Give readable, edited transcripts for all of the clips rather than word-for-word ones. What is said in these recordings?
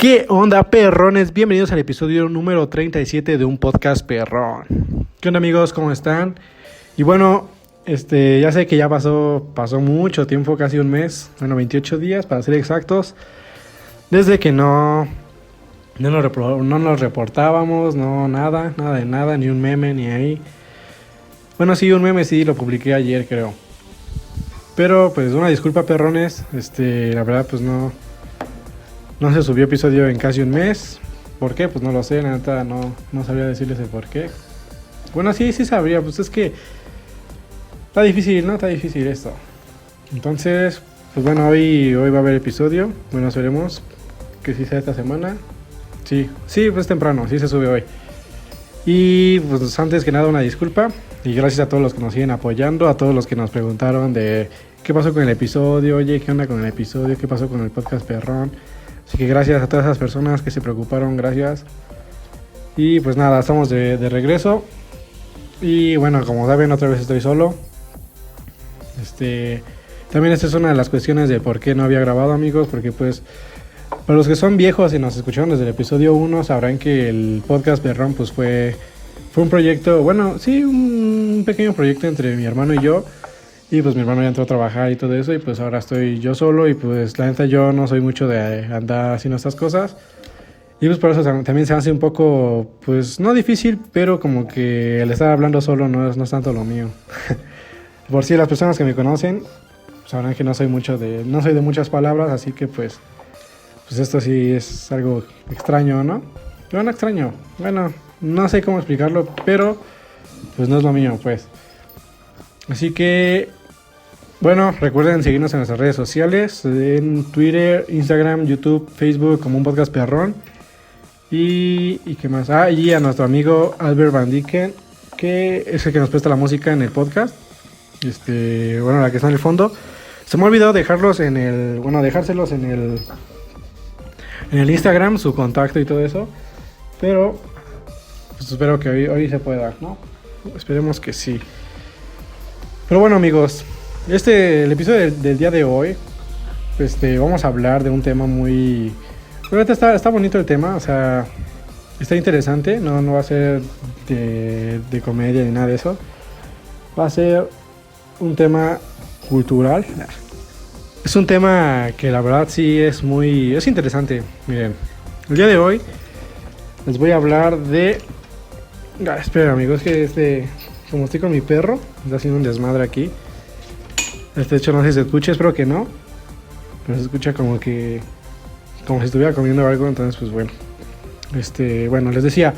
¿Qué onda, perrones? Bienvenidos al episodio número 37 de un podcast perrón. ¿Qué onda, amigos? ¿Cómo están? Y bueno, ya sé que ya pasó mucho tiempo, casi un mes, 28 días para ser exactos, desde que no nos reportábamos, nada de nada, ni un meme, ni ahí. Bueno, sí, un meme sí, lo publiqué ayer, creo. Pero, pues, una disculpa, perrones, la verdad, pues, no se subió episodio en casi un mes. ¿Por qué? Pues no lo sé, la neta no sabría decirles el por qué. Bueno, sí sabría, pues es que está difícil, ¿no? Está difícil esto. Entonces, pues bueno, hoy va a haber episodio. Bueno, esperemos que sí sea esta semana. Sí, pues temprano, sí se sube hoy. Y pues antes que nada una disculpa. Y gracias a todos los que nos siguen apoyando, a todos los que nos preguntaron de qué pasó con el episodio, oye, qué onda con el episodio, qué pasó con el podcast perrón. Así que gracias a todas esas personas que se preocuparon, gracias. Y pues nada, estamos de regreso. Y bueno, como saben, otra vez estoy solo. También esta es una de las cuestiones de por qué no había grabado, amigos. Porque pues, para los que son viejos y nos escucharon desde el episodio 1, sabrán que el podcast perrón pues fue un proyecto, bueno, sí, un pequeño proyecto entre mi hermano y yo. Y pues mi hermano ya entró a trabajar y todo eso, y pues ahora estoy yo solo. Y pues la neta yo no soy mucho de andar haciendo estas cosas. Y pues por eso también se hace un poco, pues no difícil, pero como que el estar hablando solo no es tanto lo mío. Por si las personas que me conocen sabrán que no soy de muchas palabras, así que pues esto sí es algo extraño, ¿no? Bueno, extraño, bueno, no sé cómo explicarlo, pero pues no es lo mío, pues. Así que, bueno, recuerden seguirnos en nuestras redes sociales, en Twitter, Instagram, YouTube, Facebook, como un podcast perrón. Y qué más, y a nuestro amigo Albert Van Dicken, que es el que nos presta la música en el podcast. Bueno, la que está en el fondo. Se me olvidó dejárselos en el Instagram, su contacto y todo eso. Pero pues espero que hoy se pueda, ¿no? Esperemos que sí. Pero bueno, amigos, el episodio del día de hoy, vamos a hablar de un tema muy... Pero está bonito el tema, o sea, está interesante, no va a ser de comedia ni nada de eso. Va a ser un tema cultural. Es un tema que la verdad sí es interesante. Miren, el día de hoy les voy a hablar de... espera, amigos, que como estoy con mi perro, está haciendo un desmadre aquí. De hecho no sé si se escucha, espero que no. Pero se escucha como si estuviera comiendo algo, entonces pues bueno. Bueno, les decía,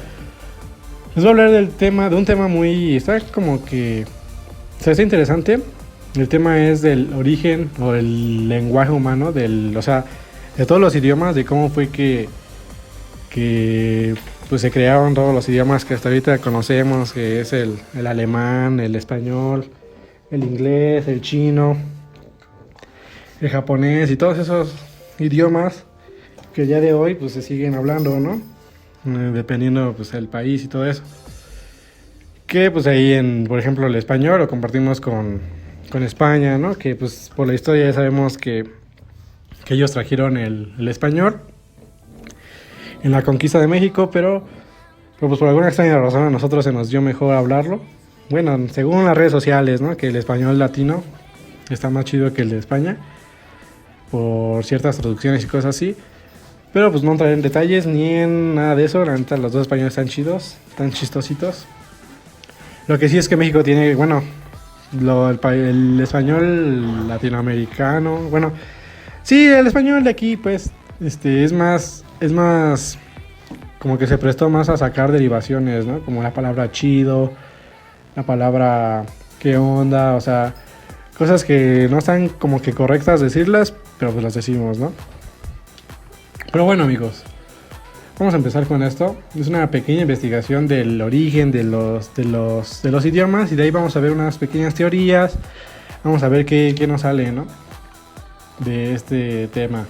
les voy a hablar de un tema muy... Está como que... O sea, está interesante. El tema es del origen o el lenguaje humano, o sea, de todos los idiomas, de cómo fue que pues se crearon todos los idiomas que hasta ahorita conocemos, que es el alemán, el español, el inglés, el chino, el japonés y todos esos idiomas que ya de hoy pues se siguen hablando, ¿no? Dependiendo pues el país y todo eso. Que pues ahí por ejemplo el español lo compartimos con España, ¿no? Que pues por la historia ya sabemos que ellos trajeron el español en la conquista de México, pero pues por alguna extraña razón a nosotros se nos dio mejor hablarlo. Bueno, según las redes sociales, ¿no? Que el español latino está más chido que el de España, por ciertas traducciones y cosas así. Pero pues no entraré en detalles ni en nada de eso. La neta, los dos españoles están chidos, están chistositos. Lo que sí es que México tiene, bueno, el español latinoamericano, bueno, sí, el español de aquí, pues, es más como que se prestó más a sacar derivaciones, ¿no? Como la palabra chido, la palabra qué onda, o sea, cosas que no están como que correctas decirlas, pero pues las decimos, ¿no? Pero bueno, amigos, vamos a empezar con esto. Es una pequeña investigación del origen de los idiomas, y de ahí vamos a ver unas pequeñas teorías. Vamos a ver qué nos sale, ¿no? De este tema.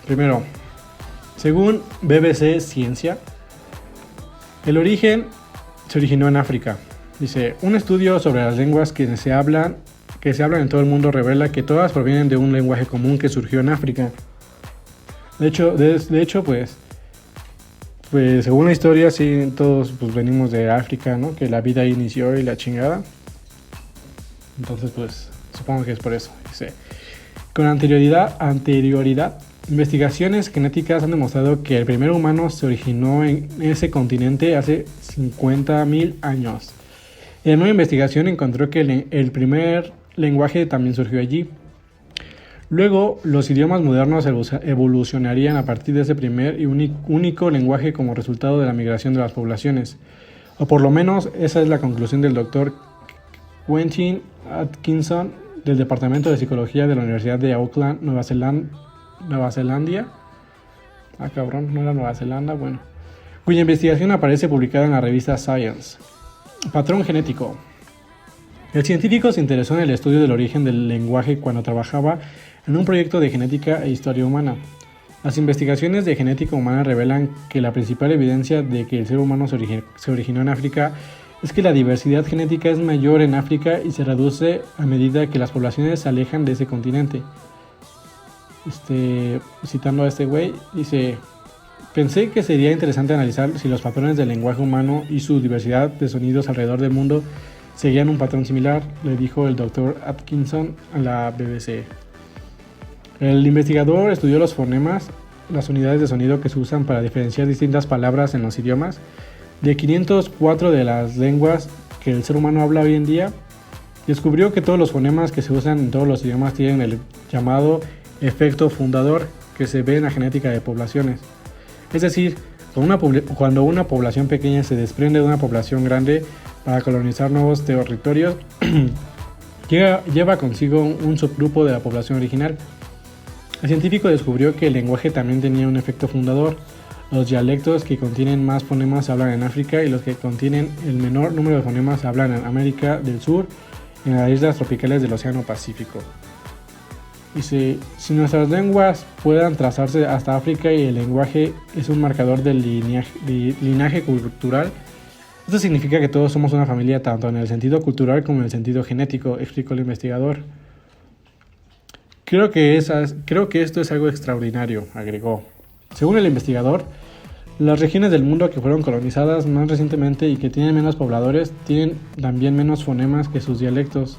Primero, según BBC Ciencia, el origen se originó en África. Dice, un estudio sobre las lenguas que se hablan en todo el mundo revela que todas provienen de un lenguaje común que surgió en África. De hecho, pues, pues según la historia, sí, todos pues venimos de África, ¿no? Que la vida ahí inició y la chingada. Entonces, pues supongo que es por eso. Dice, con anterioridad, investigaciones genéticas han demostrado que el primer humano se originó en ese continente hace 50.000 años. En una investigación encontró que el primer lenguaje también surgió allí. Luego, los idiomas modernos evolucionarían a partir de ese primer y único lenguaje como resultado de la migración de las poblaciones. O por lo menos esa es la conclusión del doctor Quentin Atkinson del Departamento de Psicología de la Universidad de Auckland, Nueva Zelanda. Ah, cabrón, no era Nueva Zelanda, bueno. Cuya investigación aparece publicada en la revista Science. Patrón genético. El científico se interesó en el estudio del origen del lenguaje cuando trabajaba en un proyecto de genética e historia humana. Las investigaciones de genética humana revelan que la principal evidencia de que el ser humano se originó en África es que la diversidad genética es mayor en África y se reduce a medida que las poblaciones se alejan de ese continente. Citando a este güey, dice: pensé que sería interesante analizar si los patrones del lenguaje humano y su diversidad de sonidos alrededor del mundo seguían un patrón similar, le dijo el Dr. Atkinson a la BBC. El investigador estudió los fonemas, las unidades de sonido que se usan para diferenciar distintas palabras en los idiomas. De 504 de las lenguas que el ser humano habla hoy en día, descubrió que todos los fonemas que se usan en todos los idiomas tienen el llamado efecto fundador que se ve en la genética de poblaciones. Es decir, cuando una población pequeña se desprende de una población grande para colonizar nuevos territorios, lleva consigo un subgrupo de la población original. El científico descubrió que el lenguaje también tenía un efecto fundador. Los dialectos que contienen más fonemas se hablan en África y los que contienen el menor número de fonemas se hablan en América del Sur y en las islas tropicales del Océano Pacífico. Dice, si nuestras lenguas puedan trazarse hasta África y el lenguaje es un marcador del linaje cultural, esto significa que todos somos una familia tanto en el sentido cultural como en el sentido genético, explicó el investigador. Creo que esto es algo extraordinario, agregó. Según el investigador, las regiones del mundo que fueron colonizadas más recientemente y que tienen menos pobladores tienen también menos fonemas que sus dialectos.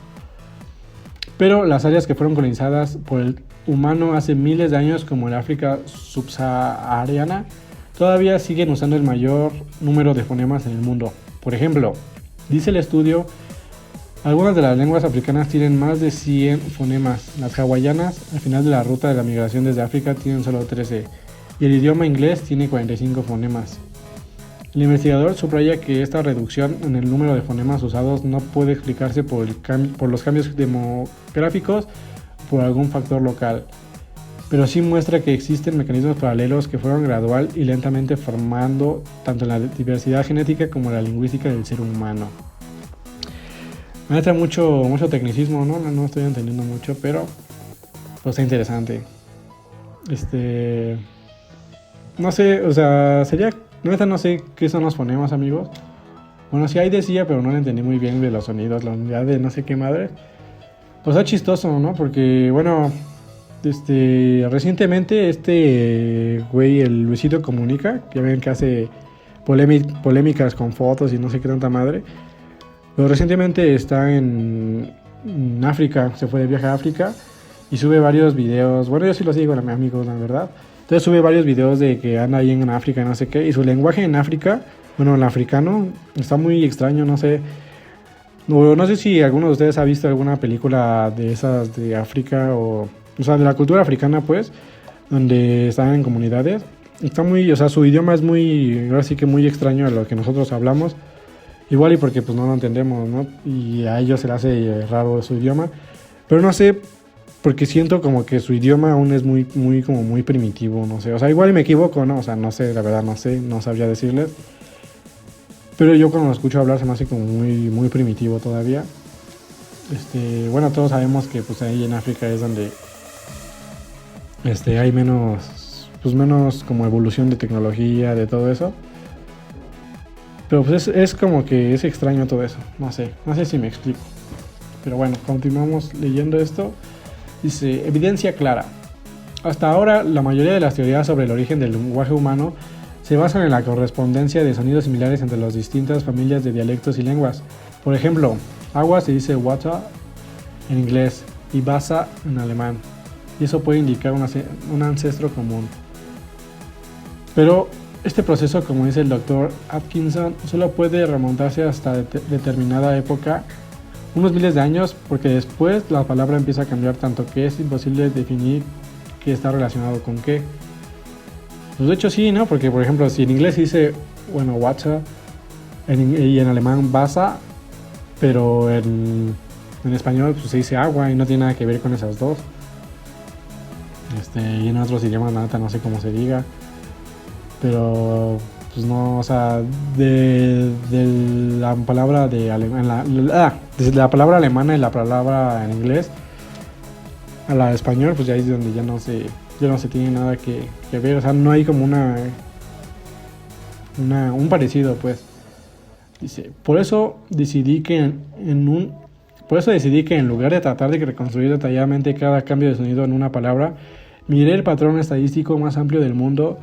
Pero las áreas que fueron colonizadas por el humano hace miles de años, como el África subsahariana, todavía siguen usando el mayor número de fonemas en el mundo. Por ejemplo, dice el estudio, algunas de las lenguas africanas tienen más de 100 fonemas. Las hawaianas, al final de la ruta de la migración desde África, tienen solo 13. Y el idioma inglés tiene 45 fonemas. El investigador subraya que esta reducción en el número de fonemas usados no puede explicarse por los cambios demográficos o por algún factor local, pero sí muestra que existen mecanismos paralelos que fueron gradual y lentamente formando tanto la diversidad genética como la lingüística del ser humano. Me entra mucho tecnicismo, no estoy entendiendo mucho, pero pues está interesante. No sé, o sea, no sé qué son los fonemas, amigos. Bueno, sí ahí decía, pero no lo entendí muy bien de los sonidos, la unidad de no sé qué madre. Pues está chistoso, ¿no? Porque, bueno, recientemente güey, el Luisito Comunica, ya ven que hace polémicas con fotos y no sé qué tanta madre. Pero recientemente está en África, se fue de viaje a África y sube varios videos. Bueno, yo sí lo sigo a mis amigos, la verdad. Entonces sube varios videos de que anda ahí en África, no sé qué. Y su lenguaje en África, bueno, el africano, está muy extraño, no sé. No sé si alguno de ustedes ha visto alguna película de esas de África o sea, de la cultura africana, pues, donde están en comunidades. Está muy, o sea, su idioma es muy, ahora sí que muy extraño a lo que nosotros hablamos. Igual y porque pues no lo entendemos, ¿no? Y a ellos se les hace raro su idioma. Pero no sé, porque siento como que su idioma aún es muy primitivo, no sé. O sea, igual y me equivoco, ¿no? O sea, no sé, la verdad no sé, no sabría decirles. Pero yo cuando lo escucho hablar se me hace como muy primitivo todavía. Bueno, todos sabemos que pues ahí en África es donde hay menos como evolución de tecnología, de todo eso. Pero pues es como que es extraño todo eso, no sé si me explico. Pero bueno, continuamos leyendo esto. Dice, evidencia clara. Hasta ahora, la mayoría de las teorías sobre el origen del lenguaje humano se basan en la correspondencia de sonidos similares entre las distintas familias de dialectos y lenguas. Por ejemplo, agua se dice water en inglés y Wasser en alemán, y eso puede indicar un ancestro común. Pero este proceso, como dice el Dr. Atkinson, solo puede remontarse hasta determinada época, unos miles de años, porque después la palabra empieza a cambiar tanto que es imposible definir qué está relacionado con qué. Pues de hecho sí, ¿no? Porque por ejemplo, si en inglés se dice, bueno, water, y en alemán Wasser, pero en español pues, se dice agua y no tiene nada que ver con esas dos. Y en otros idiomas, la neta, no sé cómo se diga. Pero, pues no, o sea, de la palabra de desde la palabra alemana y la palabra en inglés a la español, pues ya es donde ya no se tiene nada que ver. O sea, no hay como un parecido, pues. Dice, por eso decidí que en lugar de tratar de reconstruir detalladamente cada cambio de sonido en una palabra, miré el patrón estadístico más amplio del mundo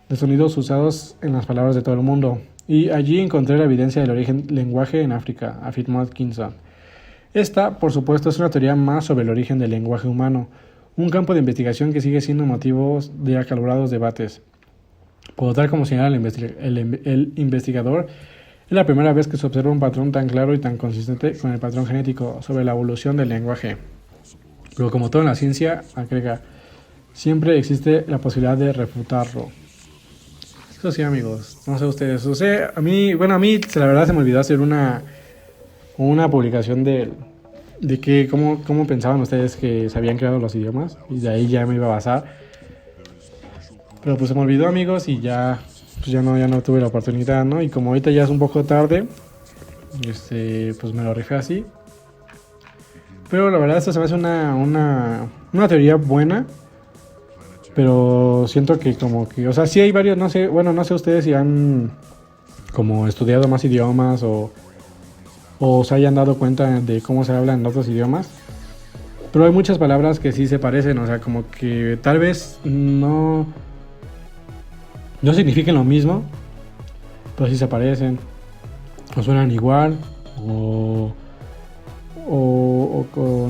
de sonidos usados en las palabras de todo el mundo, y allí encontré la evidencia del origen del lenguaje en África, afirmó Atkinson. Esta, por supuesto, es una teoría más sobre el origen del lenguaje humano, un campo de investigación que sigue siendo motivo de acalorados debates. Por tal como señala el investigador, es la primera vez que se observa un patrón tan claro y tan consistente con el patrón genético sobre la evolución del lenguaje. Pero como todo en la ciencia, agrega, siempre existe la posibilidad de refutarlo. Eso sí, amigos, no sé ustedes. O sea, a mí la verdad se me olvidó hacer una publicación de cómo pensaban ustedes que se habían creado los idiomas, y de ahí ya me iba a basar. Pero pues se me olvidó, amigos, y ya no tuve la oportunidad, ¿no? Y como ahorita ya es un poco tarde, pues me lo rifé así. Pero la verdad esto se me hace una teoría buena. Pero siento que como que, o sea, sí hay varios, no sé ustedes si han como estudiado más idiomas o se hayan dado cuenta de cómo se habla en otros idiomas. Pero hay muchas palabras que sí se parecen, o sea, como que tal vez no signifiquen lo mismo, pero sí se parecen, o suenan igual, o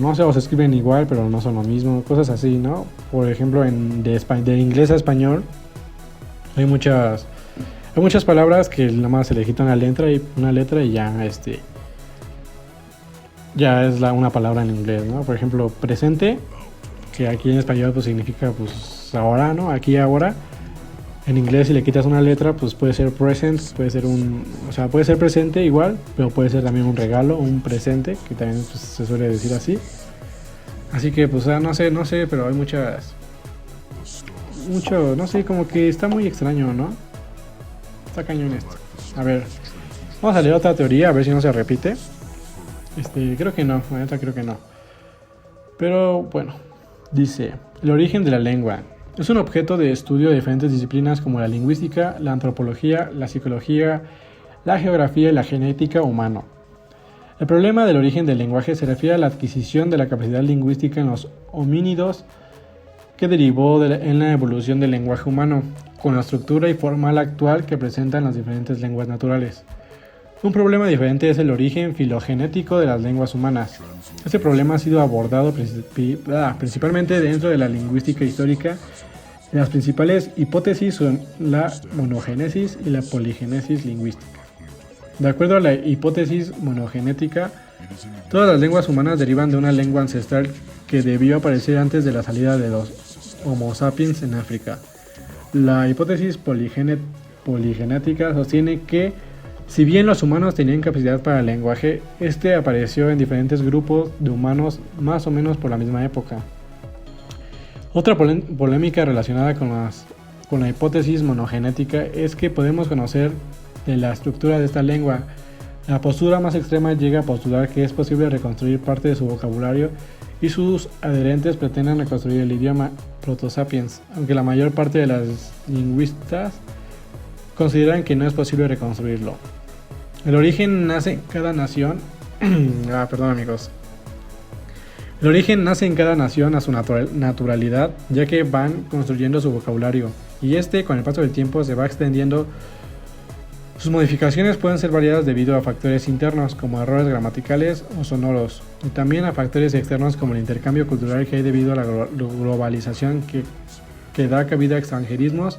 no sé, o se escriben igual pero no son lo mismo, cosas así, ¿no? Por ejemplo, de inglés a español hay muchas palabras que nada más se le quita una letra y ya es una palabra en inglés, ¿no? Por ejemplo, presente, que aquí en español pues significa pues ahora, ¿no? Aquí ahora. En inglés, si le quitas una letra, pues puede ser present, puede ser presente igual, pero puede ser también un regalo, un presente, que también pues, se suele decir así. Así que, pues, no sé, pero hay no sé, como que está muy extraño, ¿no? Está cañón esto. A ver, vamos a leer otra teoría, a ver si no se repite. Creo que no, la neta creo que no. Pero, bueno, dice, el origen de la lengua. Es un objeto de estudio de diferentes disciplinas como la lingüística, la antropología, la psicología, la geografía y la genética humano. El problema del origen del lenguaje se refiere a la adquisición de la capacidad lingüística en los homínidos que derivó en la evolución del lenguaje humano, con la estructura y forma actual que presentan las diferentes lenguas naturales. Un problema diferente es el origen filogenético de las lenguas humanas. Este problema ha sido abordado principalmente dentro de la lingüística histórica. Las principales hipótesis son la monogénesis y la poligénesis lingüística. De acuerdo a la hipótesis monogenética, todas las lenguas humanas derivan de una lengua ancestral que debió aparecer antes de la salida de los Homo sapiens en África. La hipótesis poligenética sostiene que si bien los humanos tenían capacidad para el lenguaje, este apareció en diferentes grupos de humanos más o menos por la misma época. Otra polémica relacionada con la hipótesis monogenética es que podemos conocer de la estructura de esta lengua. La postura más extrema llega a postular que es posible reconstruir parte de su vocabulario y sus adherentes pretenden reconstruir el idioma proto-sapiens, aunque la mayor parte de los lingüistas consideran que no es posible reconstruirlo. El origen nace en cada nación. Perdón, amigos. El origen nace en cada nación a su naturalidad, ya que van construyendo su vocabulario, y con el paso del tiempo, se va extendiendo. Sus modificaciones pueden ser variadas debido a factores internos, como errores gramaticales o sonoros, y también a factores externos como el intercambio cultural que hay debido a la globalización que da cabida a extranjerismos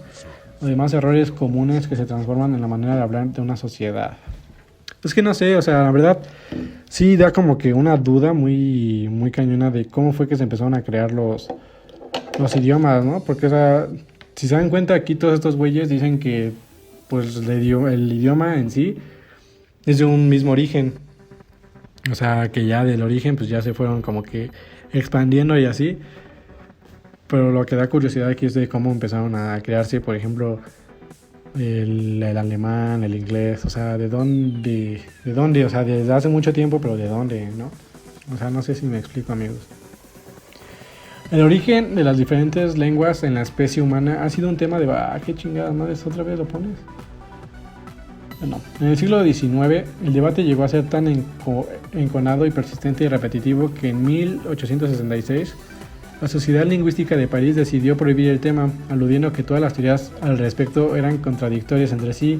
o demás errores comunes que se transforman en la manera de hablar de una sociedad. Es que no sé, o sea, la verdad sí da como que una duda muy, muy cañona de cómo fue que se empezaron a crear los idiomas, ¿no? Porque, o sea, si se dan cuenta, aquí todos estos güeyes dicen que pues el idioma en sí es de un mismo origen. O sea, que ya del origen pues ya se fueron como que expandiendo y así. Pero lo que da curiosidad aquí es de cómo empezaron a crearse, por ejemplo, el alemán, el inglés. O sea, ¿de dónde? O sea, desde hace mucho tiempo, pero ¿de dónde, no? O sea, no sé si me explico, amigos. El origen de las diferentes lenguas en la especie humana ha sido un tema de... ¿Qué chingadas madres otra vez lo pones? Bueno, en el siglo XIX el debate llegó a ser tan enconado y persistente y repetitivo que en 1866 la Sociedad Lingüística de París decidió prohibir el tema, aludiendo que todas las teorías al respecto eran contradictorias entre sí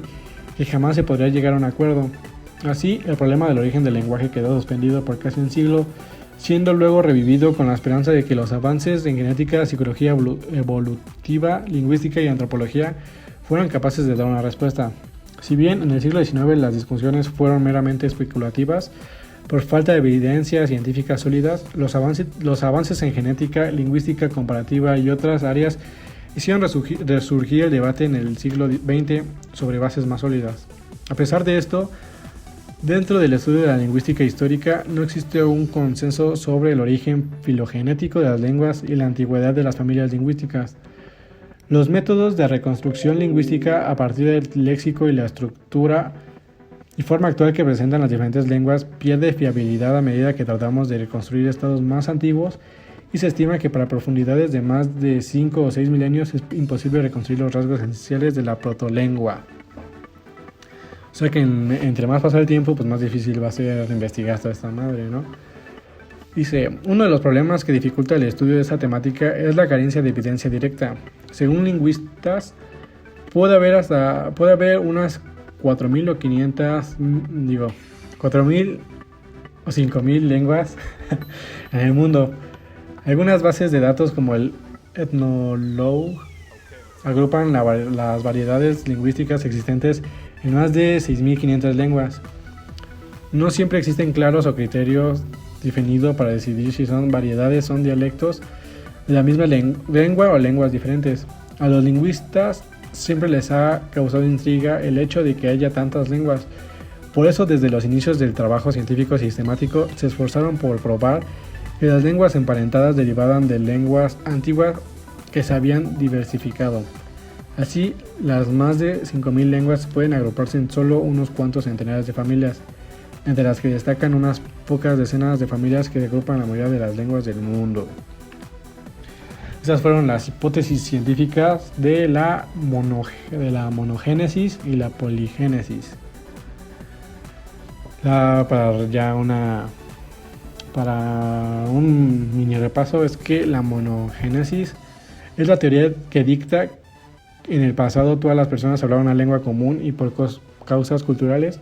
y jamás se podría llegar a un acuerdo. Así, el problema del origen del lenguaje quedó suspendido por casi un siglo, siendo luego revivido con la esperanza de que los avances en genética, psicología evolutiva, lingüística y antropología fueran capaces de dar una respuesta. Si bien en el siglo XIX las discusiones fueron meramente especulativas, por falta de evidencias científicas sólidas, los avances en genética, lingüística comparativa y otras áreas hicieron resurgir el debate en el siglo XX sobre bases más sólidas. A pesar de esto, dentro del estudio de la lingüística histórica no existe un consenso sobre el origen filogenético de las lenguas y la antigüedad de las familias lingüísticas. Los métodos de reconstrucción lingüística a partir del léxico y la estructura y forma actual que presentan las diferentes lenguas pierde fiabilidad a medida que tratamos de reconstruir estados más antiguos, y se estima que para profundidades de más de 5 o 6 milenios es imposible reconstruir los rasgos esenciales de la protolengua. O sea que entre más pasa el tiempo, pues más difícil va a ser investigar toda esta madre, ¿no? Dice, uno de los problemas que dificulta el estudio de esta temática es la carencia de evidencia directa. Según lingüistas, puede haber unas 4.000 o 4.000 o 5.000 lenguas en el mundo. Algunas bases de datos como el Ethnologue agrupan las variedades lingüísticas existentes en más de 6.500 lenguas. No siempre existen claros o criterios definidos para decidir si son variedades, son dialectos de la misma lengua o lenguas diferentes. A los lingüistas siempre les ha causado intriga el hecho de que haya tantas lenguas. Por eso, desde los inicios del trabajo científico sistemático, se esforzaron por probar que las lenguas emparentadas derivaban de lenguas antiguas que se habían diversificado. Así, las más de 5.000 lenguas pueden agruparse en solo unos cuantos centenares de familias, entre las que destacan unas pocas decenas de familias que agrupan la mayoría de las lenguas del mundo. Esas fueron las hipótesis científicas de la monogénesis y la poligénesis. Para un mini repaso, es que la monogénesis es la teoría que dicta en el pasado todas las personas hablaban una lengua común y por causas culturales,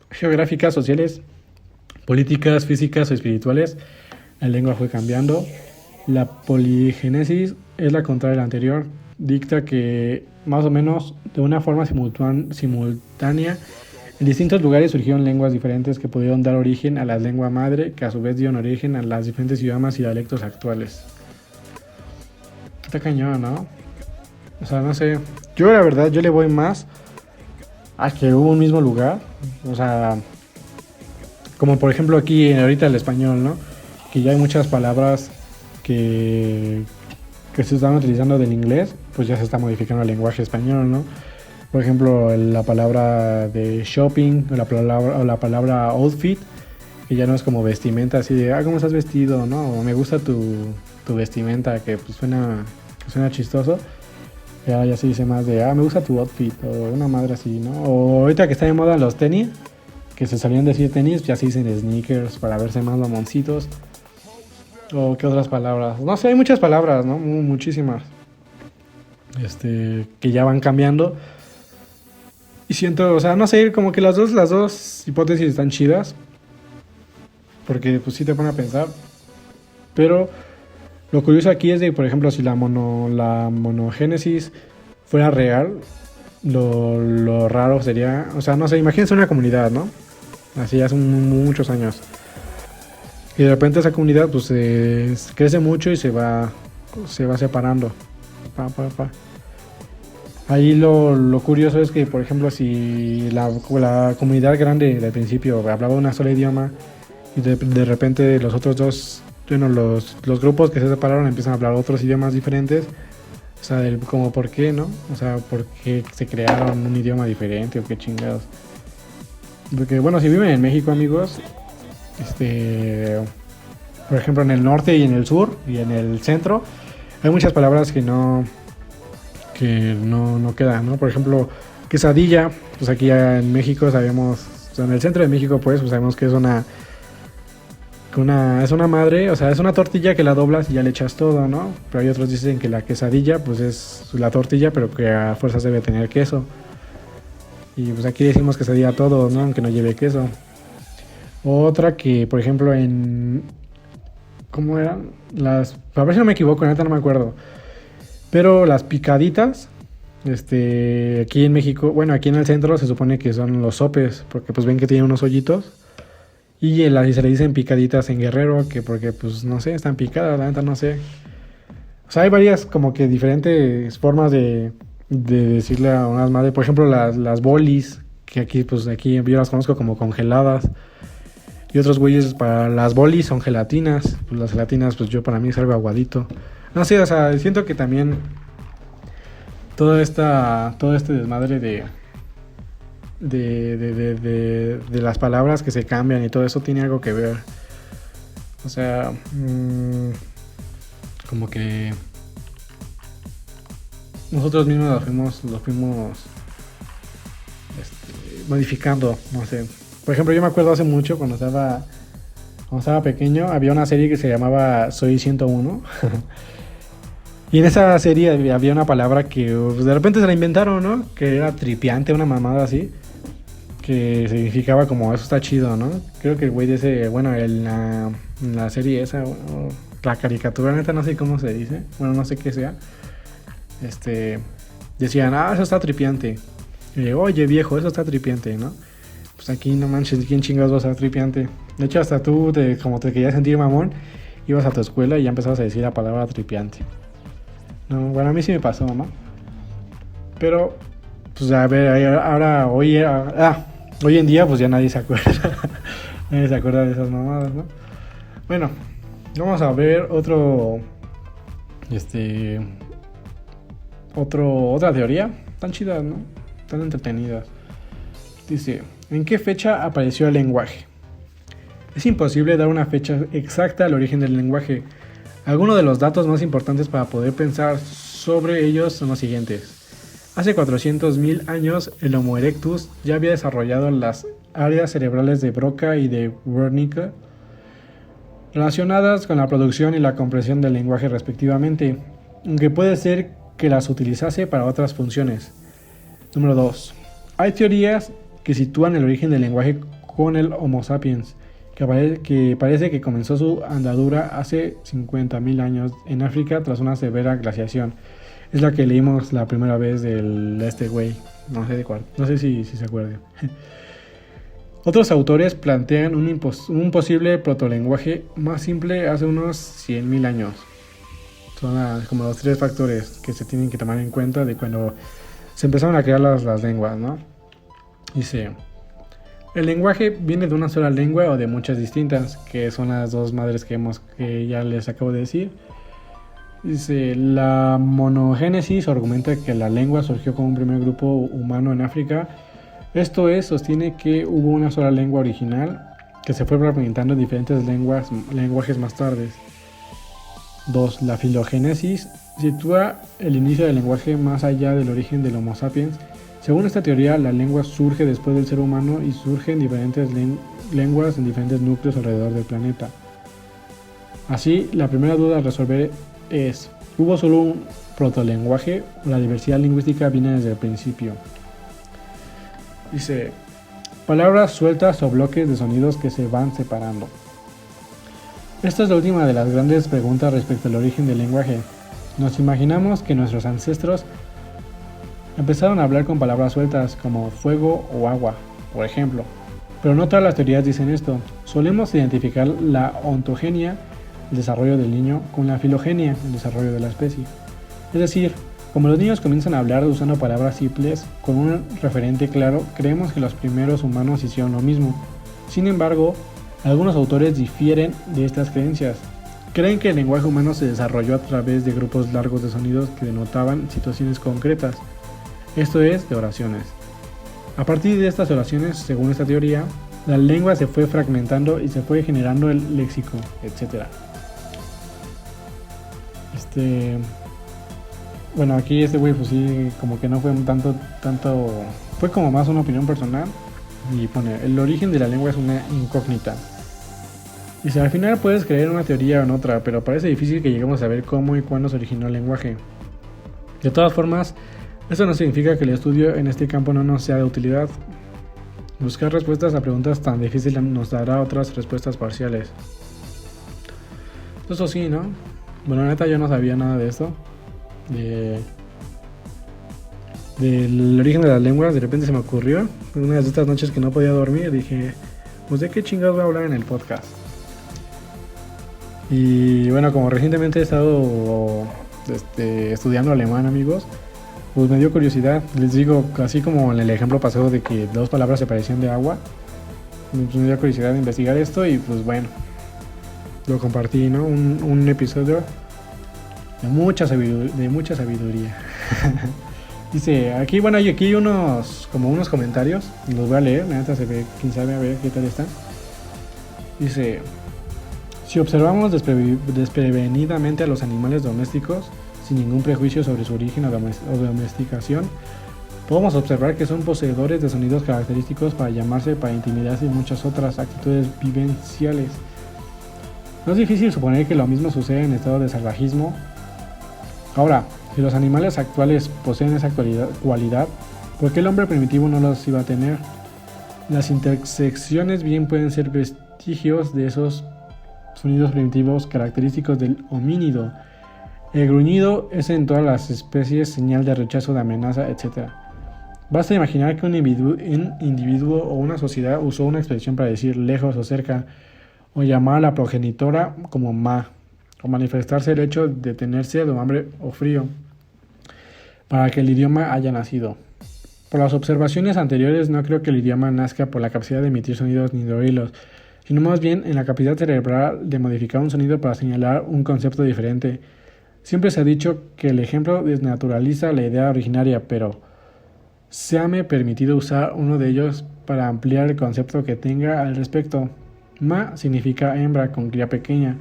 geográficas, sociales, políticas, físicas o espirituales, la lengua fue cambiando. La poligénesis es la contraria de la anterior, dicta que más o menos de una forma simultánea en distintos lugares surgieron lenguas diferentes que pudieron dar origen a la lengua madre, que a su vez dieron origen a las diferentes idiomas y dialectos actuales. Está cañón, ¿no? O sea, no sé, yo la verdad, yo le voy más a que hubo un mismo lugar, o sea, como por ejemplo aquí ahorita el español, ¿no? Que ya hay muchas palabras que se están utilizando del inglés, pues ya se está modificando el lenguaje español, ¿no? Por ejemplo, la palabra de shopping o la palabra outfit, que ya no es como vestimenta, así de, ¿cómo estás vestido? ¿No? O me gusta tu vestimenta, que pues suena chistoso. Ya se dice más de, me gusta tu outfit, o una madre así, ¿no? O ahorita que está de moda los tenis, que se solían decir tenis, ya se dicen sneakers para verse más mamoncitos. O qué otras palabras. No sé, hay muchas palabras, ¿no? Muchísimas. Que ya van cambiando. Y siento, o sea, no sé, como que las dos hipótesis están chidas. Porque pues sí te pone a pensar. Pero lo curioso aquí es de, por ejemplo, si la monogénesis fuera real, lo raro sería, o sea, no sé, imagínense una comunidad, ¿no? Así hace muchos años. Y de repente esa comunidad pues crece mucho y se va separando. Pa. Ahí lo curioso es que, por ejemplo, si la comunidad grande del principio hablaba una sola idioma y de repente los otros dos, bueno, los grupos que se separaron empiezan a hablar otros idiomas diferentes, o sea, como por qué, ¿no? O sea, por qué se crearon un idioma diferente o qué chingados. Porque, bueno, si viven en México, amigos, por ejemplo, en el norte y en el sur y en el centro, hay muchas palabras que no quedan, ¿no? Por ejemplo, quesadilla, pues aquí ya en México sabemos, o sea, en el centro de México pues sabemos que es una madre, o sea, es una tortilla que la doblas y ya le echas todo, ¿no? Pero hay otros dicen que la quesadilla pues es la tortilla, pero que a fuerzas debe tener queso. Y pues aquí decimos quesadilla a todo, ¿no? Aunque no lleve queso. Otra que, por ejemplo, ¿cómo eran? A ver si no me equivoco, neta no me acuerdo. Pero las picaditas, aquí en México, bueno, aquí en el centro se supone que son los sopes, porque pues ven que tienen unos hoyitos. Y se le dicen picaditas en Guerrero, que porque pues no sé, están picadas, la neta no sé. O sea, hay varias como que diferentes formas de decirle a unas madres. Por ejemplo, las bolis, que aquí yo las conozco como congeladas. Y otros güeyes para las bolis son gelatinas. Pues las gelatinas, pues yo para mí es algo aguadito. No sé, o sea, siento que también todo este desmadre de las palabras que se cambian y todo eso tiene algo que ver. O sea, como que nosotros mismos lo fuimos modificando, no sé. Por ejemplo, yo me acuerdo hace mucho cuando estaba pequeño, había una serie que se llamaba Soy 101. Y en esa serie había una palabra que pues, de repente se la inventaron, ¿no? Que era tripiante, una mamada así. Que significaba como eso está chido, ¿no? Creo que el güey de ese, bueno, en la serie esa, o la caricatura, neta, no sé cómo se dice. Bueno, no sé qué sea. Decían, eso está tripiante. Y yo, oye, viejo, eso está tripiante, ¿no? Pues aquí no manches, ¿quién chingados va a estar tripiante? De hecho, hasta tú, como te querías sentir mamón, ibas a tu escuela y ya empezabas a decir la palabra tripiante. No, bueno, a mí sí me pasó, ¿no? Pero, pues a ver, ahora, hoy en día, pues ya nadie se acuerda. Nadie se acuerda de esas mamadas, ¿no? Bueno, vamos a ver otra teoría. Tan chidas, ¿no? Tan entretenidas. Dice, ¿en qué fecha apareció el lenguaje? Es imposible dar una fecha exacta al origen del lenguaje. Algunos de los datos más importantes para poder pensar sobre ellos son los siguientes. Hace 400.000 años, el Homo erectus ya había desarrollado las áreas cerebrales de Broca y de Wernicke, relacionadas con la producción y la comprensión del lenguaje respectivamente, aunque puede ser que las utilizase para otras funciones. Número 2. Hay teorías que sitúan el origen del lenguaje con el Homo sapiens, que parece que comenzó su andadura hace 50.000 años en África tras una severa glaciación. Es la que leímos la primera vez de este güey, no sé de cuál, no sé si se acuerdan. Otros autores plantean un posible protolenguaje más simple hace unos 100.000 años. Son como los 3 factores que se tienen que tomar en cuenta de cuando se empezaron a crear las lenguas, ¿no? Dice, el lenguaje viene de una sola lengua o de muchas distintas, que son las dos madres que ya les acabo de decir. Dice, la monogénesis argumenta que la lengua surgió como un primer grupo humano en África. Esto sostiene que hubo una sola lengua original que se fue fragmentando en diferentes lenguajes más tarde. 2. La filogénesis sitúa el inicio del lenguaje más allá del origen del Homo sapiens. Según esta teoría, la lengua surge después del ser humano y surgen diferentes lenguas en diferentes núcleos alrededor del planeta. Así, la primera duda a resolver es, ¿hubo solo un protolenguaje o la diversidad lingüística viene desde el principio? Dice, palabras sueltas o bloques de sonidos que se van separando. Esta es la última de las grandes preguntas respecto al origen del lenguaje. Nos imaginamos que nuestros ancestros empezaron a hablar con palabras sueltas como fuego o agua, por ejemplo. Pero no todas las teorías dicen esto. Solemos identificar la ontogenia, el desarrollo del niño, con la filogenia, el desarrollo de la especie. Es decir, como los niños comienzan a hablar usando palabras simples, con un referente claro, creemos que los primeros humanos hicieron lo mismo. Sin embargo, algunos autores difieren de estas creencias. Creen que el lenguaje humano se desarrolló a través de grupos largos de sonidos que denotaban situaciones concretas, esto es, de oraciones. A partir de estas oraciones, según esta teoría, la lengua se fue fragmentando y se fue generando el léxico, etc. Bueno, aquí este güey pues sí, como que no fue tanto, fue como más una opinión personal. Y pone, el origen de la lengua es una incógnita. Dice, al final puedes creer en una teoría o en otra, pero parece difícil que lleguemos a saber cómo y cuándo se originó el lenguaje. De todas formas, eso no significa que el estudio en este campo no nos sea de utilidad. Buscar respuestas a preguntas tan difíciles nos dará otras respuestas parciales. Eso sí, ¿no? Bueno, neta yo no sabía nada de esto. Del origen de las lenguas, de repente se me ocurrió. Una de estas noches que no podía dormir, dije, pues de qué chingados voy a hablar en el podcast. Y bueno, como recientemente he estado estudiando alemán, amigos, pues me dio curiosidad. Les digo, así como en el ejemplo pasado de que dos palabras se parecían de agua, pues me dio curiosidad de investigar esto y pues bueno, lo compartí, ¿no? Un episodio de mucha sabiduría. Dice, aquí, bueno, hay aquí unos comentarios, los voy a leer, la neta se ve, quién sabe, a ver qué tal están. Dice, si observamos desprevenidamente a los animales domésticos, sin ningún prejuicio sobre su origen o domesticación, podemos observar que son poseedores de sonidos característicos para llamarse, para intimidarse y muchas otras actitudes vivenciales. No es difícil suponer que lo mismo sucede en estado de salvajismo. Ahora, si los animales actuales poseen esa cualidad, ¿por qué el hombre primitivo no los iba a tener? Las intersecciones bien pueden ser vestigios de esos sonidos primitivos característicos del homínido. El gruñido es en todas las especies señal de rechazo, de amenaza, etc. Basta imaginar que un individuo o una sociedad usó una expresión para decir lejos o cerca, o llamar a la progenitora como ma, o manifestarse el hecho de tener sed o hambre o frío, para que el idioma haya nacido. Por las observaciones anteriores, no creo que el idioma nazca por la capacidad de emitir sonidos ni de oírlos, sino más bien en la capacidad cerebral de modificar un sonido para señalar un concepto diferente. Siempre se ha dicho que el ejemplo desnaturaliza la idea originaria, pero séame permitido usar uno de ellos para ampliar el concepto que tenga al respecto. Ma significa hembra con cría pequeña,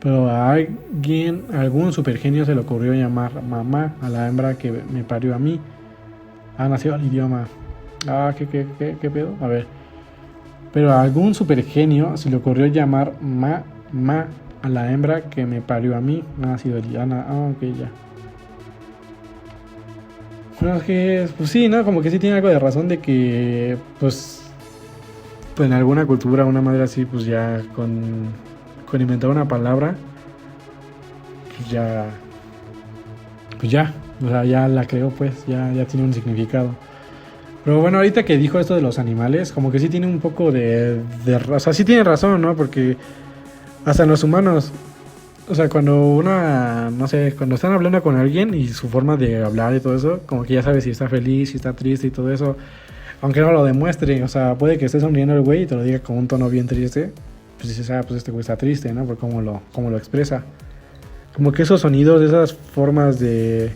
pero a algún supergenio se le ocurrió llamar mamá a la hembra que me parió a mí. Ha nacido el idioma. ¿Qué pedo? A ver. Pero a algún supergenio se le ocurrió llamar ma a la hembra que me parió a mí. Ha nacido el idioma. Ok, ya. Bueno, es que, pues sí, ¿no? Como que sí tiene algo de razón de que, pues en alguna cultura, una madre así, pues ya con inventar una palabra, pues ya, o sea, ya la creó, pues, ya tiene un significado. Pero bueno, ahorita que dijo esto de los animales, como que sí tiene un poco o sea, sí tiene razón, ¿no? Porque hasta en los humanos, o sea, cuando no sé, cuando están hablando con alguien y su forma de hablar y todo eso, como que ya sabes si está feliz, si está triste y todo eso, aunque no lo demuestre, o sea, puede que esté sonriendo el güey y te lo diga con un tono bien triste, pues dices, pues este güey está triste, ¿no? Por cómo lo expresa. Como que esos sonidos, esas formas de...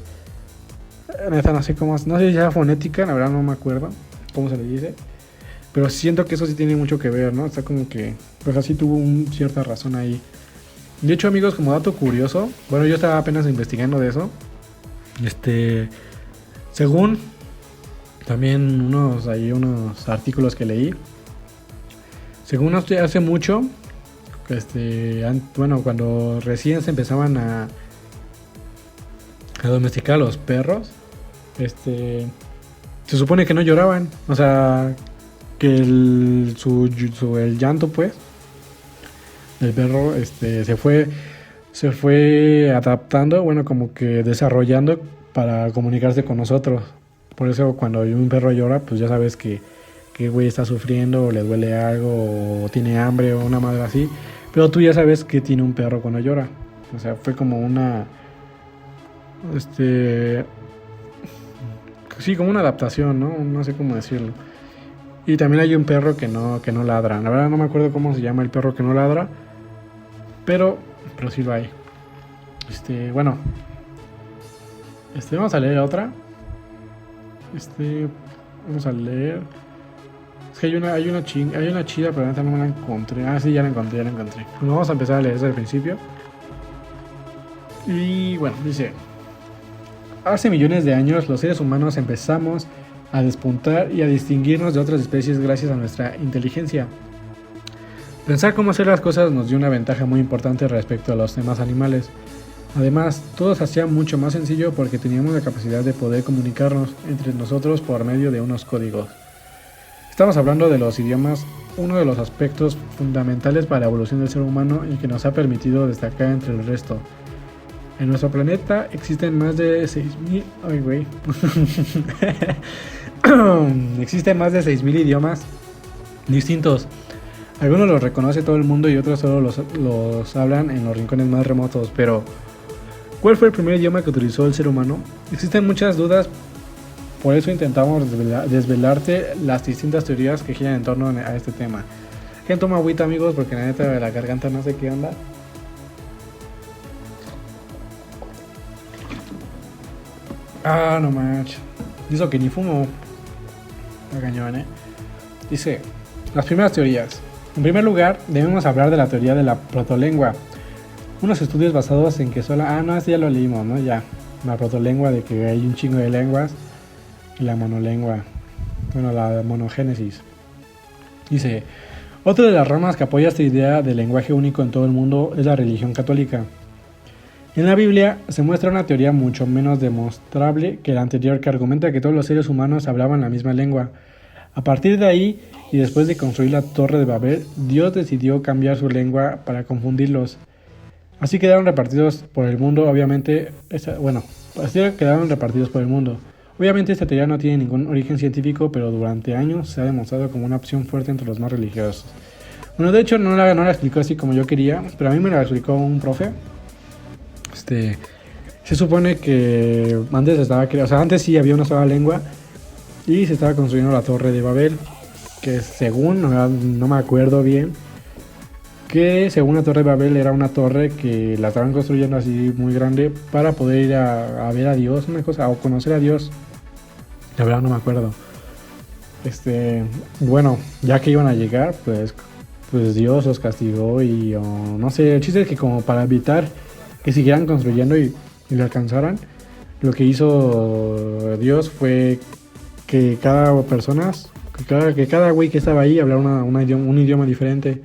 Neta, no sé si sea fonética, la verdad no me acuerdo cómo se le dice, pero siento que eso sí tiene mucho que ver, ¿no? Está como que, pues así tuvo cierta razón ahí. De hecho, amigos, como dato curioso, bueno, yo estaba apenas investigando de eso, según también unos artículos que leí, según hace mucho, Bueno, cuando recién se empezaban a domesticar a los perros, se supone que no lloraban, o sea, que el llanto, pues, del perro, se fue adaptando, bueno, como que desarrollando para comunicarse con nosotros. Por eso cuando un perro llora, pues ya sabes que güey está sufriendo, o le duele algo, o tiene hambre, o una madre así. Pero tú ya sabes que tiene un perro cuando llora. O sea, fue como sí, como una adaptación, ¿no? No sé cómo decirlo. Y también hay un perro que no ladra. La verdad no me acuerdo cómo se llama el perro que no ladra. Pero sí lo hay. Bueno. Vamos a leer otra. Vamos a leer. Es que hay una chida, pero ahorita no la encontré. Ah, sí, ya la encontré. Bueno, vamos a empezar a leer desde el principio. Y bueno, dice: hace millones de años los seres humanos empezamos a despuntar y a distinguirnos de otras especies gracias a nuestra inteligencia. Pensar cómo hacer las cosas nos dio una ventaja muy importante respecto a los demás animales. Además, todo se hacía mucho más sencillo porque teníamos la capacidad de poder comunicarnos entre nosotros por medio de unos códigos. Estamos hablando de los idiomas, uno de los aspectos fundamentales para la evolución del ser humano y que nos ha permitido destacar entre el resto. En nuestro planeta existen más de 6.000... ¡Ay, güey! Existen más de 6.000 idiomas distintos. Algunos los reconoce todo el mundo y otros solo los hablan en los rincones más remotos. Pero, ¿cuál fue el primer idioma que utilizó el ser humano? Existen muchas dudas, por eso intentamos desvelarte las distintas teorías que giran en torno a este tema. ¿Quién toma agüita, amigos? Porque la neta de la garganta no sé qué onda. Ah, no manches. Dice que ni fumo. Está cañón, Dice: las primeras teorías. En primer lugar, debemos hablar de la teoría de la protolengua. Unos estudios basados en que solo... Ah, no, este ya lo leímos, ¿no? Ya. La protolengua, de que hay un chingo de lenguas. Y la monolengua. Bueno, la monogénesis. Dice: otra de las ramas que apoya esta idea de lenguaje único en todo el mundo es la religión católica. En la Biblia se muestra una teoría mucho menos demostrable que la anterior, que argumenta que todos los seres humanos hablaban la misma lengua. A partir de ahí, y después de construir la Torre de Babel, Dios decidió cambiar su lengua para confundirlos. Así quedaron repartidos por el mundo, obviamente... Obviamente esta teoría no tiene ningún origen científico, pero durante años se ha demostrado como una opción fuerte entre los más religiosos. Bueno, de hecho no la explicó así como yo quería, pero a mí me la explicó un profe. Se supone que antes sí había una sola lengua y se estaba construyendo la Torre de Babel, que según, no me acuerdo bien, que según la Torre de Babel era una torre que la estaban construyendo así muy grande para poder ir a ver a Dios, una cosa, o conocer a Dios. La verdad no me acuerdo. Bueno, ya que iban a llegar, pues Dios los castigó y no sé, el chiste es que como para evitar que siguieran construyendo y lo alcanzaran, lo que hizo Dios fue que cada persona, que cada güey que estaba ahí hablara un idioma diferente.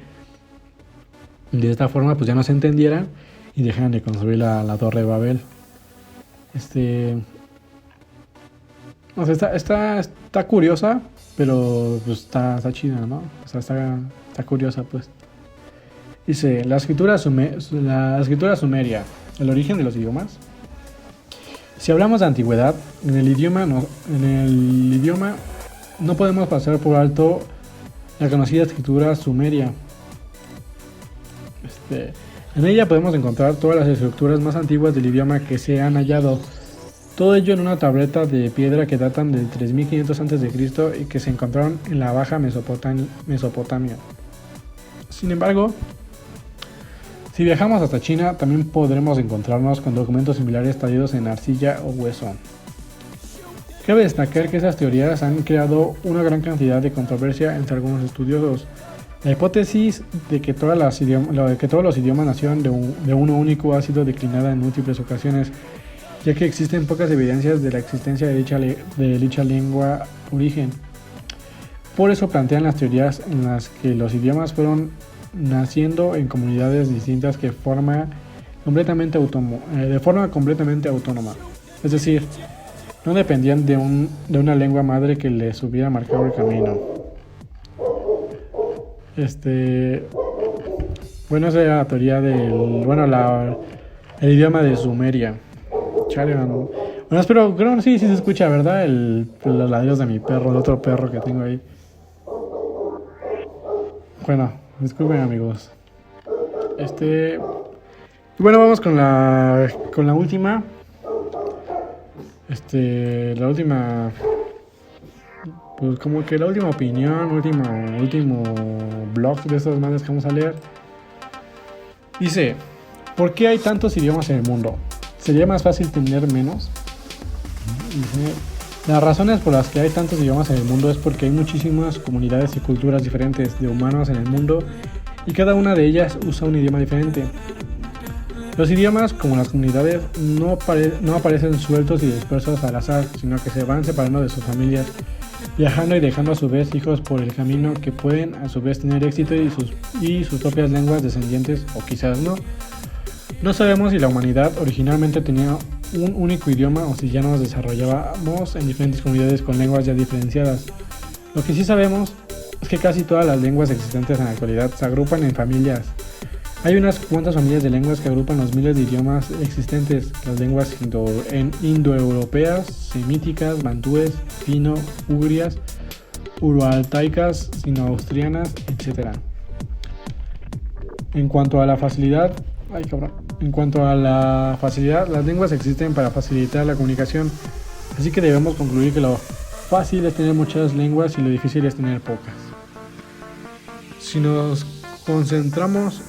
De esta forma pues ya no se entendieran y dejaran de construir la Torre de Babel. O sea, está curiosa, pero pues está chida, ¿no? O sea, está curiosa, pues. Dice: la escritura sumeria, el origen de los idiomas. Si hablamos de antigüedad, en el idioma no podemos pasar por alto la conocida escritura sumeria. En ella podemos encontrar todas las estructuras más antiguas del idioma que se han hallado. Todo ello en una tableta de piedra que datan del 3500 a.C. y que se encontraron en la Baja Mesopotamia. Sin embargo, si viajamos hasta China, también podremos encontrarnos con documentos similares tallados en arcilla o hueso. Cabe destacar que esas teorías han creado una gran cantidad de controversia entre algunos estudiosos. La hipótesis de que todos los idiomas nacieron de uno único ha sido declinada en múltiples ocasiones, ya que existen pocas evidencias de la existencia de dicha lengua origen. Por eso plantean las teorías en las que los idiomas fueron naciendo en comunidades distintas de forma completamente autónoma. Es decir, no dependían de una lengua madre que les hubiera marcado el camino. Bueno, esa era la teoría el idioma de Sumeria. Chale, bueno, espero, creo que sí se escucha, ¿verdad? Los ladridos de mi perro, de otro perro que tengo ahí. Bueno, disculpen amigos. Bueno, vamos con la última. La última, pues como que la última opinión, último blog de estos madres que vamos a leer. Dice, ¿por qué hay tantos idiomas en el mundo? ¿Sería más fácil tener menos? Dice, las razones por las que hay tantos idiomas en el mundo es porque hay muchísimas comunidades y culturas diferentes de humanos en el mundo y cada una de ellas usa un idioma diferente. Los idiomas, como las comunidades, no aparecen sueltos y dispersos al azar, sino que se van separando de sus familias, viajando y dejando a su vez hijos por el camino que pueden a su vez tener éxito y sus propias lenguas descendientes, o quizás no. No sabemos si la humanidad originalmente tenía un único idioma o si ya nos desarrollábamos en diferentes comunidades con lenguas ya diferenciadas. Lo que sí sabemos es que casi todas las lenguas existentes en la actualidad se agrupan en familias. Hay unas cuantas familias de lenguas que agrupan los miles de idiomas existentes, las lenguas indoeuropeas, semíticas, bantúes, fino-ugrias, uroaltaicas, sino-austrianas, etc. En cuanto a la facilidad, las lenguas existen para facilitar la comunicación, así que debemos concluir que lo fácil es tener muchas lenguas y lo difícil es tener pocas. Si nos concentramos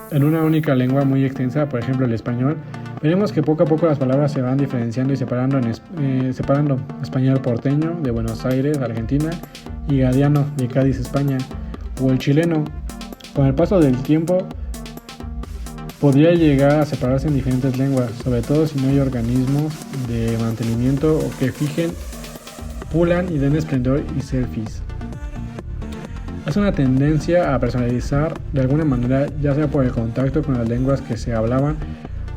en una única lengua muy extensa, por ejemplo el español, veremos que poco a poco las palabras se van diferenciando y separando español porteño de Buenos Aires, Argentina, y gadiano de Cádiz, España, o el chileno. Con el paso del tiempo podría llegar a separarse en diferentes lenguas, sobre todo si no hay organismos de mantenimiento o que pulan y den esplendor y selfies. Es una tendencia a personalizar de alguna manera, ya sea por el contacto con las lenguas que se hablaban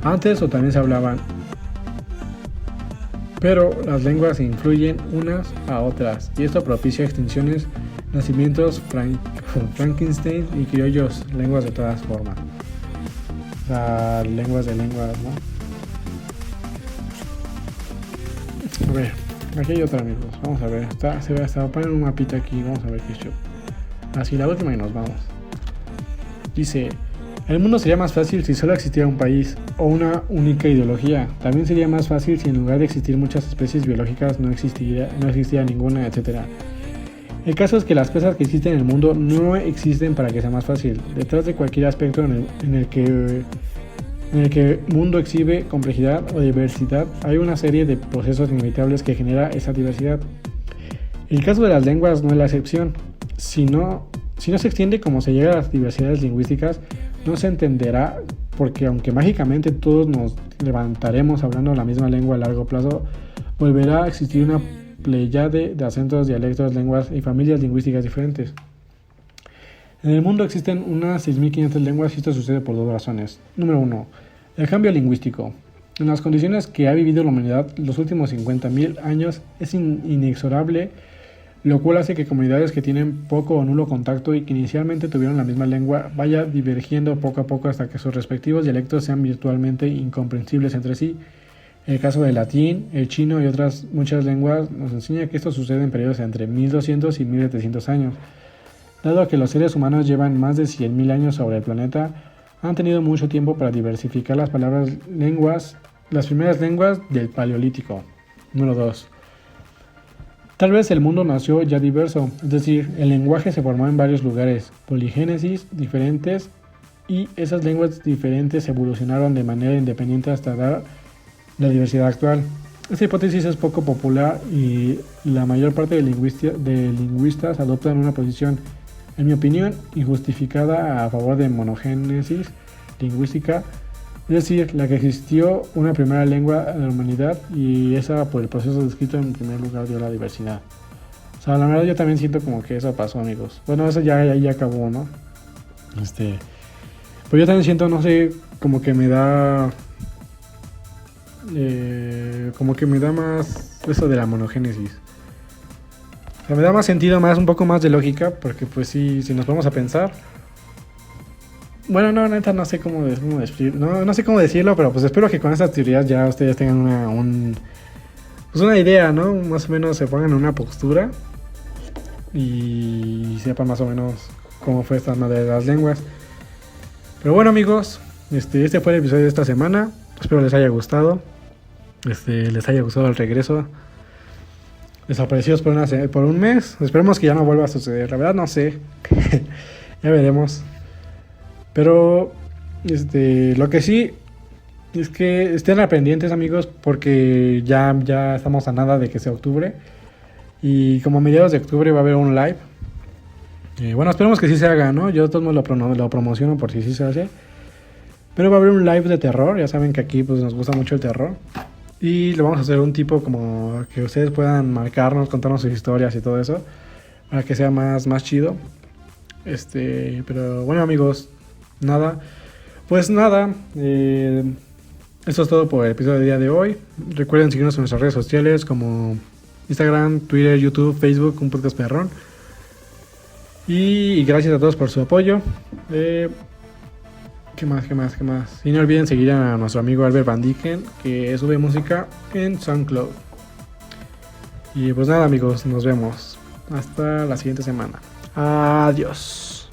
antes o también se hablaban. Pero las lenguas se influyen unas a otras y esto propicia extinciones, nacimientos Frankenstein y criollos, lenguas de todas formas. O sea, lenguas de lenguas, ¿no? A ver, aquí hay otra, amigos. Vamos a ver, se va a poner un mapita aquí, vamos a ver qué show. Así la última y nos vamos. Dice, el mundo sería más fácil si solo existiera un país o una única ideología. También sería más fácil si en lugar de existir muchas especies biológicas no existiera ninguna, etc. El caso es que las cosas que existen en el mundo no existen para que sea más fácil. Detrás de cualquier aspecto en el que el mundo exhibe complejidad o diversidad, hay una serie de procesos inevitables que genera esa diversidad. El caso de las lenguas no es la excepción. Si no se extiende como se llega a las diversidades lingüísticas, no se entenderá, porque aunque mágicamente todos nos levantaremos hablando la misma lengua a largo plazo, volverá a existir una pléyade de acentos, dialectos, lenguas y familias lingüísticas diferentes. En el mundo existen unas 6.500 lenguas y esto sucede por dos razones. Número 1. El cambio lingüístico. En las condiciones que ha vivido la humanidad los últimos 50.000 años es inexorable, lo cual hace que comunidades que tienen poco o nulo contacto y que inicialmente tuvieron la misma lengua vaya divergiendo poco a poco hasta que sus respectivos dialectos sean virtualmente incomprensibles entre sí. El caso del latín, el chino y otras muchas lenguas nos enseña que esto sucede en periodos entre 1200 y 1700 años. Dado que los seres humanos llevan más de 100.000 años sobre el planeta, han tenido mucho tiempo para diversificar las primeras lenguas del Paleolítico. Número 2. Tal vez el mundo nació ya diverso, es decir, el lenguaje se formó en varios lugares, poligénesis diferentes, y esas lenguas diferentes evolucionaron de manera independiente hasta dar la diversidad actual. Esta hipótesis es poco popular y la mayor parte de lingüistas adoptan una posición, en mi opinión, injustificada a favor de monogénesis lingüística, es decir, la que existió una primera lengua de la humanidad y esa por el proceso descrito en primer lugar dio la diversidad. O sea, la verdad yo también siento como que eso pasó, amigos. Bueno, eso ya acabó, ¿no? Pues yo también siento, no sé, como que me da... como que me da más eso de la monogénesis. O sea, me da más sentido, un poco más de lógica, porque pues sí, si nos vamos a pensar... Bueno, no, neta, no sé no sé cómo decirlo, pero pues espero que con estas teorías ya ustedes tengan pues una idea, ¿no? Más o menos se pongan en una postura y sepan más o menos cómo fue esta madre de las lenguas. Pero bueno, amigos, este fue el episodio de esta semana. Espero les haya gustado. Les haya gustado el regreso. Desaparecidos por un mes. Esperemos que ya no vuelva a suceder. La verdad no sé. Ya veremos. Pero lo que sí es que estén al pendientes, amigos, porque ya estamos a nada de que sea octubre. Y como a mediados de octubre va a haber un live. Bueno, esperemos que sí se haga, ¿no? Yo de todos modos lo promociono por si sí se hace. Pero va a haber un live de terror. Ya saben que aquí pues nos gusta mucho el terror. Y lo vamos a hacer un tipo como que ustedes puedan marcarnos, contarnos sus historias y todo eso. Para que sea más chido. Pero bueno, amigos, pues nada, eso es todo por el episodio del día de hoy. Recuerden seguirnos en nuestras redes sociales como Instagram, Twitter, YouTube, Facebook, Un Podcast Perrón. Y gracias a todos por su apoyo. ¿Qué más? Y no olviden seguir a nuestro amigo Albert Van Dicken, que sube música en SoundCloud. Y pues nada, amigos, nos vemos hasta la siguiente semana. Adiós.